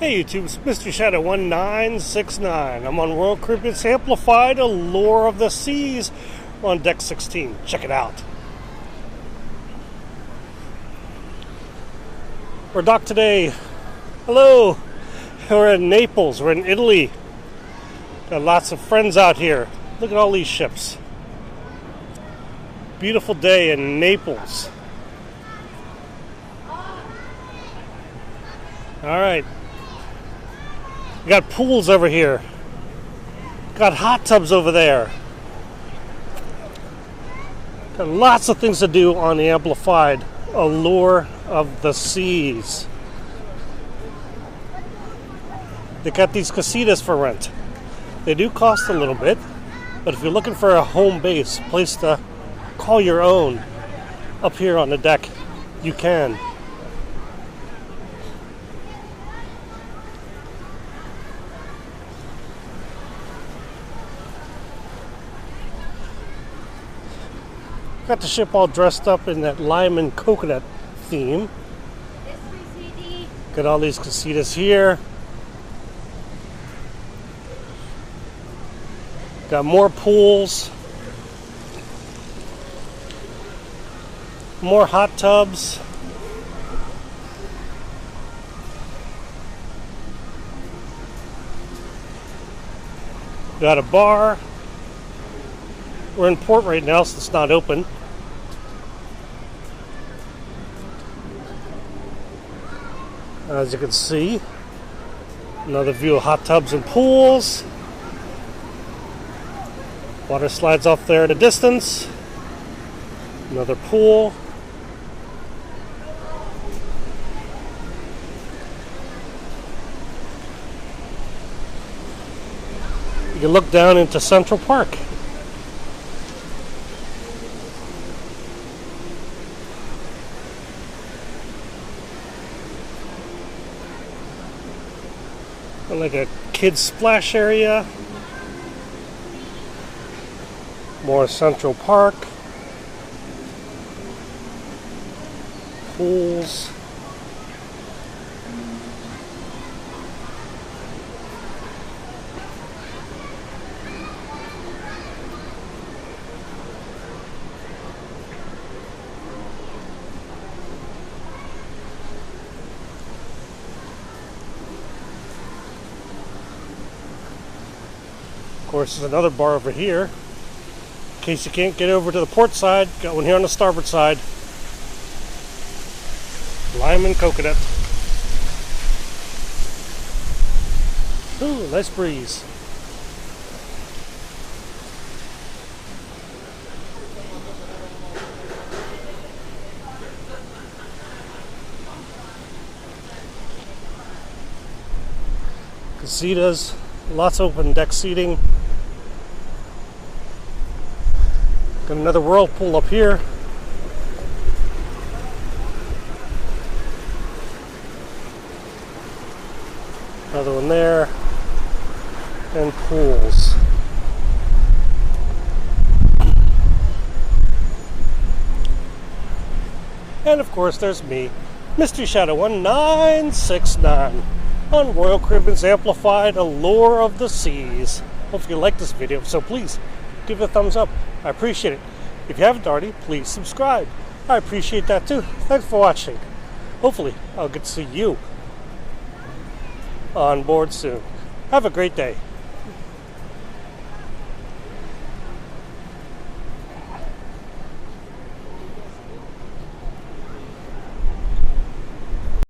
Hey YouTube, it's Mr. Shadow 1969. I'm on Royal Caribbean's Amplified Allure of the Seas on deck 16. Check it out. We're docked today. Hello. We're in Naples. We're in Italy. Got lots of friends out here. Look at all these ships. Beautiful day in Naples. Alright. Got pools over here. Got hot tubs over there. Got lots of things to do on the Amplified Allure of the Seas. They got these casitas for rent. They do cost a little bit, but if you're looking for a home base, place to call your own up here on the deck, you can. Got the ship all dressed up in that lime and coconut theme. Got all these casitas here. Got more pools. More hot tubs. Got a bar. We're in port right now, so it's not open. As you can see, another view of hot tubs and pools. Water slides off there in the distance. Another pool. You can look down into Central Park. Like a kids splash area. More Central Park. Pools. Of course, there's another bar over here. In case you can't get over to the port side, got one here on the starboard side. Lime and coconut. Ooh, nice breeze. Casitas, lots of open deck seating. Got another whirlpool up here. Another one there. And pools. And of course there's me, Mr. Shadow 1969, on Royal Caribbean's Amplified Allure of the Seas. Hope you like this video, so please give it a thumbs up. I appreciate it. If you haven't already, please subscribe. I appreciate that too. Thanks for watching. Hopefully, I'll get to see you on board soon. Have a great day.